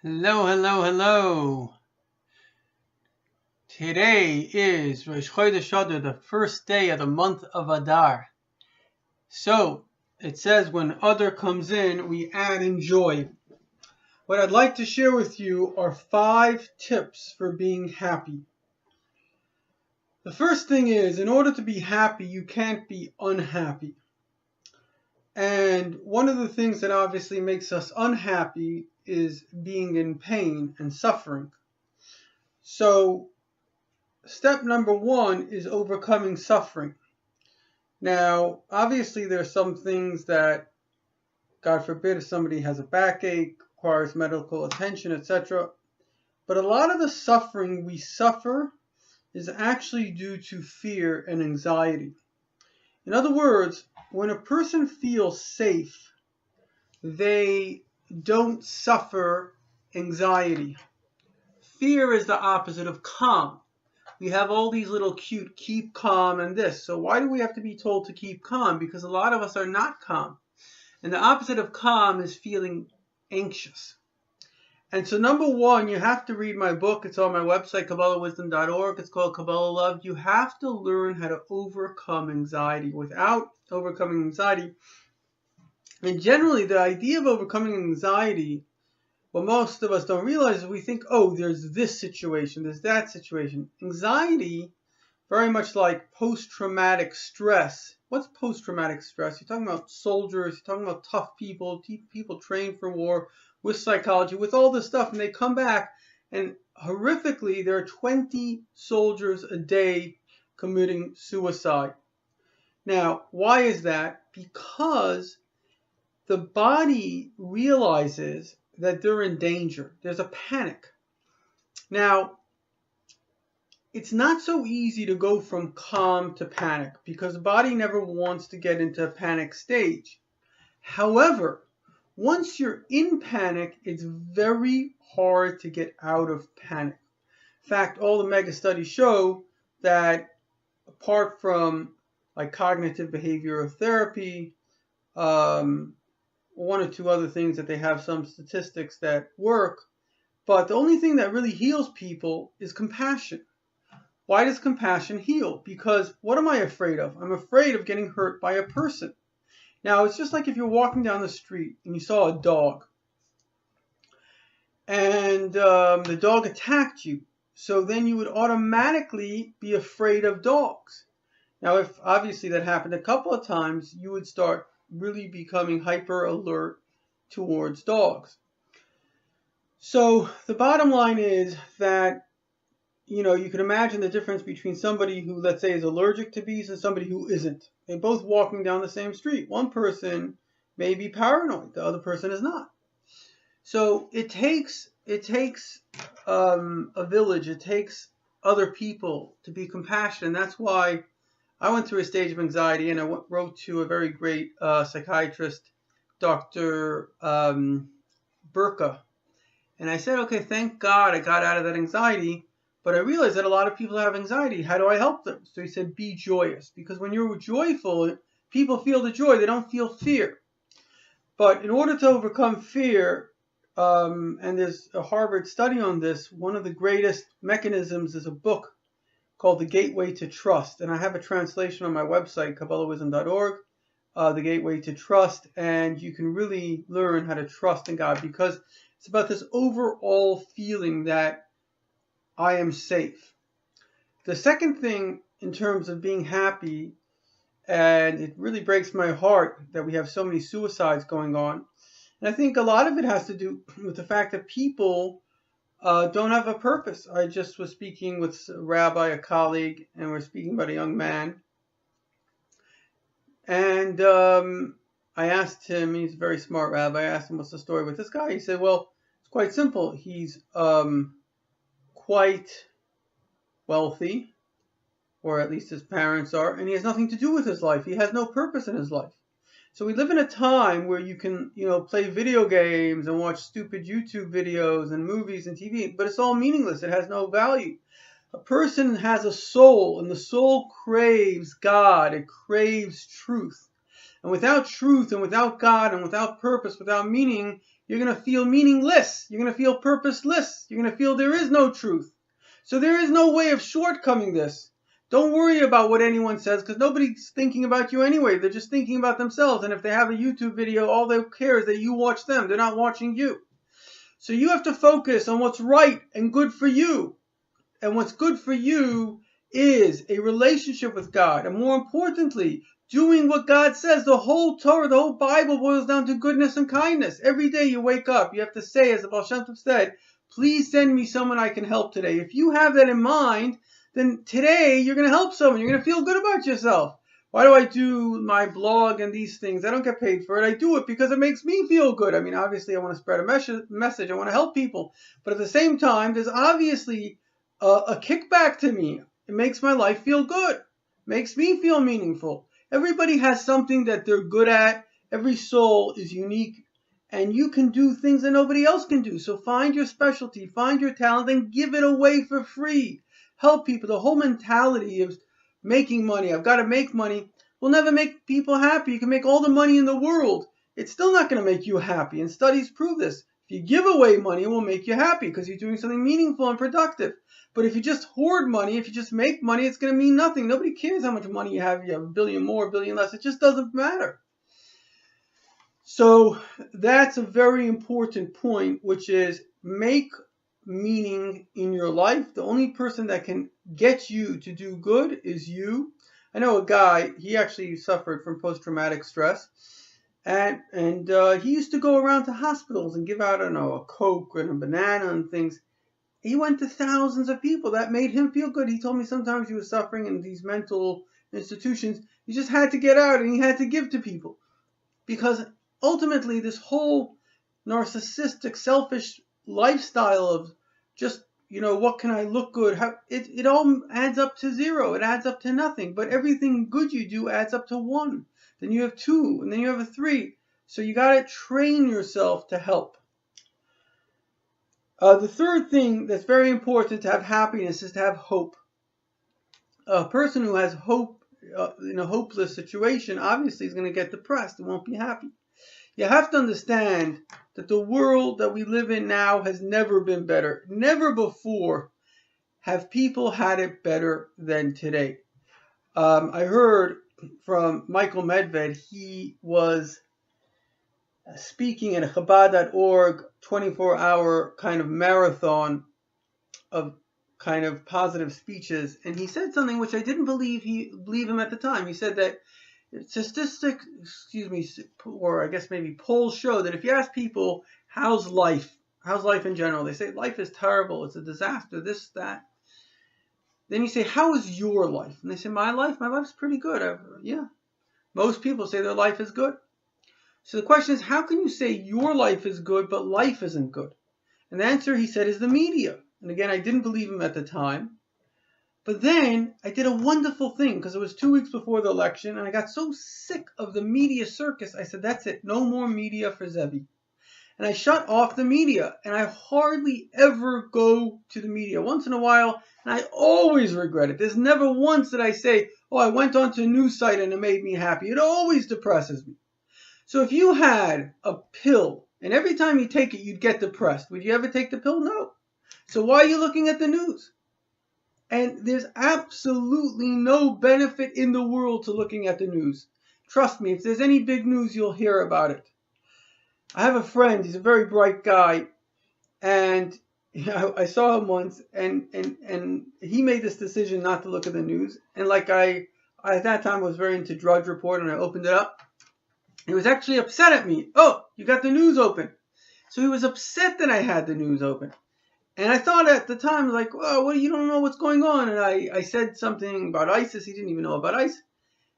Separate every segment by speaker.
Speaker 1: Hello, hello, hello. Today is Rosh Chodesh Adar, the first day of the month of Adar. So, it says when Adar comes in, we add in joy. What I'd like to share with you are 5 tips for being happy. The first thing is, in order to be happy, you can't be unhappy. And one of the things that obviously makes us unhappy is being in pain and suffering. So, step number 1 is overcoming suffering. Now, obviously, there are some things that, God forbid, if somebody has a backache, requires medical attention, etc. But a lot of the suffering we suffer is actually due to fear and anxiety. In other words, when a person feels safe, they don't suffer anxiety. Fear is the opposite of calm. We have all these little cute keep calm and this. So why do we have to be told to keep calm? Because a lot of us are not calm. And the opposite of calm is feeling anxious. And so number 1, you have to read my book. It's on my website, KabbalahWisdom.org. It's called Kabbalah Love. You have to learn how to overcome anxiety. Without overcoming anxiety, and generally the idea of overcoming anxiety, what most of us don't realize is we think, oh, there's this situation, there's that situation. Anxiety, very much like post-traumatic stress. What's post-traumatic stress? You're talking about soldiers, you're talking about tough people, people trained for war, with psychology, with all this stuff, and they come back, and horrifically, there are 20 soldiers a day committing suicide. Now, why is that? Because the body realizes that they're in danger. There's a panic. Now, it's not so easy to go from calm to panic because the body never wants to get into a panic stage. However, once you're in panic, it's very hard to get out of panic. In fact, all the mega studies show that apart from like cognitive behavioral therapy, 1 or 2 other things that they have some statistics that work, but the only thing that really heals people is compassion. Why does compassion heal? Because what am I afraid of? I'm afraid of getting hurt by a person. Now, it's just like if you're walking down the street and you saw a dog and the dog attacked you. So then you would automatically be afraid of dogs. Now, if obviously that happened a couple of times, you would start really becoming hyper alert towards dogs. So the bottom line is that, you can imagine the difference between somebody who, let's say, is allergic to bees and somebody who isn't. They're both walking down the same street. One person may be paranoid, the other person is not. So it takes a village. It takes other people to be compassionate. And that's why I went through a stage of anxiety, and I wrote to a very great psychiatrist, Dr. Burka. And I said, okay, thank God I got out of that anxiety. But I realized that a lot of people have anxiety. How do I help them? So he said, be joyous. Because when you're joyful, people feel the joy. They don't feel fear. But in order to overcome fear, and there's a Harvard study on this, one of the greatest mechanisms is a book called The Gateway to Trust. And I have a translation on my website, KabbalahWisdom.org, The Gateway to Trust. And you can really learn how to trust in God because it's about this overall feeling that I am safe. The second thing in terms of being happy, and it really breaks my heart that we have so many suicides going on, and I think a lot of it has to do with the fact that people don't have a purpose. I just was speaking with a rabbi, a colleague, and we're speaking about a young man. And I asked him, he's a very smart rabbi, I asked him what's the story with this guy. He said, well, it's quite simple. He's quite wealthy, or at least his parents are, and he has nothing to do with his life. He has no purpose in his life. So we live in a time where you can, play video games and watch stupid YouTube videos and movies and TV, but it's all meaningless. It has no value. A person has a soul, and the soul craves God. It craves truth. And without truth and without God and without purpose, without meaning, you're going to feel meaningless. You're going to feel purposeless. You're going to feel there is no truth. So there is no way of shortcoming this. Don't worry about what anyone says, because nobody's thinking about you anyway. They're just thinking about themselves. And if they have a YouTube video, all they care is that you watch them. They're not watching you. So you have to focus on what's right and good for you. And what's good for you is a relationship with God. And more importantly, doing what God says. The whole Torah, the whole Bible boils down to goodness and kindness. Every day you wake up, you have to say, as the Baal Shem Tov said, please send me someone I can help today. If you have that in mind, then today you're going to help someone. You're going to feel good about yourself. Why do I do my blog and these things? I don't get paid for it. I do it because it makes me feel good. I mean, obviously I want to spread a message. I want to help people. But at the same time, there's obviously a kickback to me. It makes my life feel good. It makes me feel meaningful. Everybody has something that they're good at. Every soul is unique. And you can do things that nobody else can do. So find your specialty, find your talent, and give it away for free. Help people. The whole mentality of making money, I've got to make money, will never make people happy. You can make all the money in the world. It's still not going to make you happy. And studies prove this. If you give away money, it will make you happy because you're doing something meaningful and productive. But if you just hoard money, if you just make money, it's going to mean nothing. Nobody cares how much money you have. You have a billion more, a billion less. It just doesn't matter. So that's a very important point, which is make meaning in your life. The only person that can get you to do good is you. I know a guy, he actually suffered from post-traumatic stress. And he used to go around to hospitals and give out, I don't know, a Coke and a banana and things. He went to thousands of people. That made him feel good. He told me sometimes he was suffering in these mental institutions. He just had to get out and he had to give to people. Because ultimately, this whole narcissistic, selfish lifestyle of just, what can I look good? It all adds up to zero. It adds up to nothing. But everything good you do adds up to 1. Then you have 2, and then you have a 3. So you got to train yourself to help. The third thing that's very important to have happiness is to have hope. A person who has hope in a hopeless situation obviously is going to get depressed and won't be happy. You have to understand that the world that we live in now has never been better. Never before have people had it better than today. I heard from Michael Medved. He was speaking at a Chabad.org 24-hour kind of marathon of kind of positive speeches. And he said something which I didn't believe him at the time. He said that or I guess maybe polls show that if you ask people, how's life in general, they say life is terrible, it's a disaster, this, that. Then you say, how is your life? And they say, my life's pretty good. Yeah. Most people say their life is good. So the question is, how can you say your life is good, but life isn't good? And the answer, he said, is the media. And again, I didn't believe him at the time. But then I did a wonderful thing because it was 2 weeks before the election and I got so sick of the media circus. I said, that's it. No more media for Zevi. And I shut off the media and I hardly ever go to the media. Once in a while, and I always regret it. There's never once that I say, oh, I went onto a news site and it made me happy. It always depresses me. So if you had a pill and every time you take it, you'd get depressed, would you ever take the pill? No. So why are you looking at the news? And there's absolutely no benefit in the world to looking at the news. Trust me, if there's any big news, you'll hear about it. I have a friend, he's a very bright guy, and I saw him once, and he made this decision not to look at the news. And like I at that time was very into Drudge Report, and I opened it up. He was actually upset at me. Oh, you got the news open. So he was upset that I had the news open. And I thought at the time, like, oh, well, you don't know what's going on. And I said something about ISIS. He didn't even know about ISIS.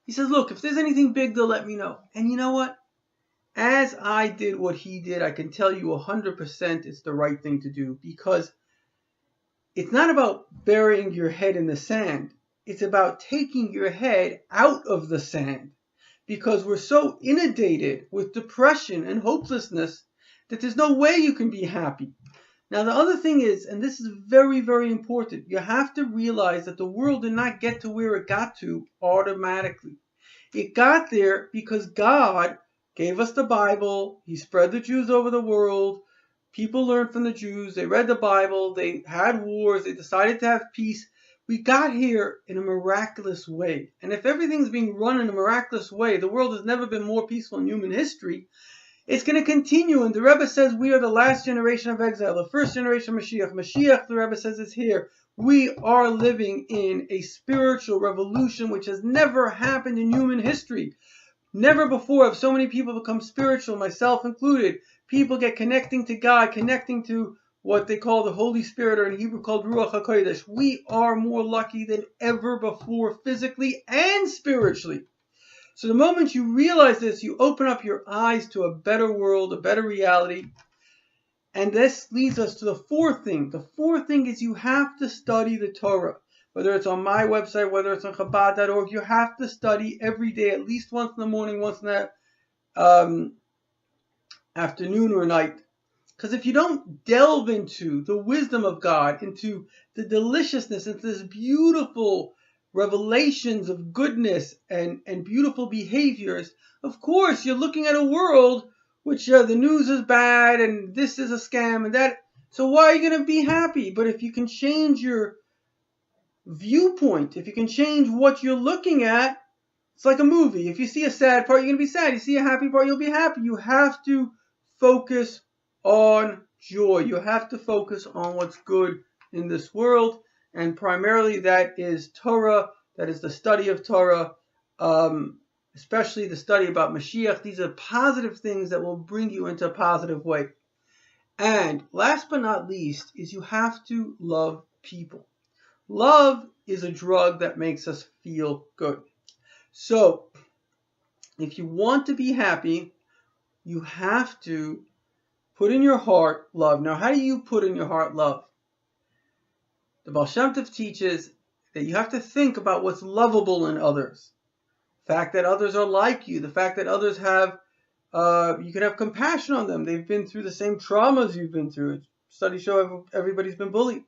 Speaker 1: He says, look, if there's anything big, they'll let me know. And you know what? As I did what he did, I can tell you 100% it's the right thing to do. Because it's not about burying your head in the sand. It's about taking your head out of the sand. Because we're so inundated with depression and hopelessness that there's no way you can be happy. Now, the other thing is, and this is very, very important, you have to realize that the world did not get to where it got to automatically. It got there because God gave us the Bible. He spread the Jews over the world. People learned from the Jews. They read the Bible. They had wars. They decided to have peace. We got here in a miraculous way. And if everything's being run in a miraculous way, the world has never been more peaceful in human history. It's going to continue. And the Rebbe says we are the last generation of exile, the first generation of Mashiach. Mashiach, the Rebbe says, is here. We are living in a spiritual revolution which has never happened in human history. Never before have so many people become spiritual, myself included. People get connecting to God, connecting to what they call the Holy Spirit, or in Hebrew called Ruach HaKodesh. We are more lucky than ever before, physically and spiritually. So the moment you realize this, you open up your eyes to a better world, a better reality. And this leads us to the fourth thing. The fourth thing is you have to study the Torah. Whether it's on my website, whether it's on Chabad.org, you have to study every day, at least once in the morning, once in the afternoon or night. Because if you don't delve into the wisdom of God, into the deliciousness, into this beautiful revelations of goodness and beautiful behaviors, of course you're looking at a world which the news is bad and this is a scam and that. So why are you going to be happy? But if you can change your viewpoint, if you can change what you're looking at, it's like a movie. If you see a sad part, you're going to be sad. You see a happy part, you'll be happy. You have to focus on joy. You have to focus on what's good in this world. And primarily that is Torah. That is the study of Torah, especially the study about Mashiach. These are positive things that will bring you into a positive way. And last but not least is you have to love people. Love is a drug that makes us feel good. So, if you want to be happy, you have to put in your heart love. Now, how do you put in your heart love? The Baal Shem Tov teaches that you have to think about what's lovable in others. The fact that others are like you. The fact that others have, you can have compassion on them. They've been through the same traumas you've been through. Studies show everybody's been bullied.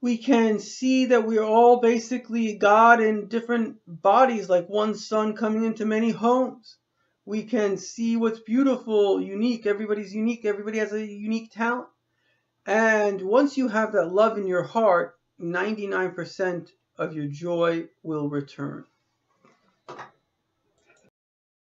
Speaker 1: We can see that we are all basically God in different bodies, like one sun coming into many homes. We can see what's beautiful, unique. Everybody's unique. Everybody has a unique talent. And once you have that love in your heart, 99% of your joy will return.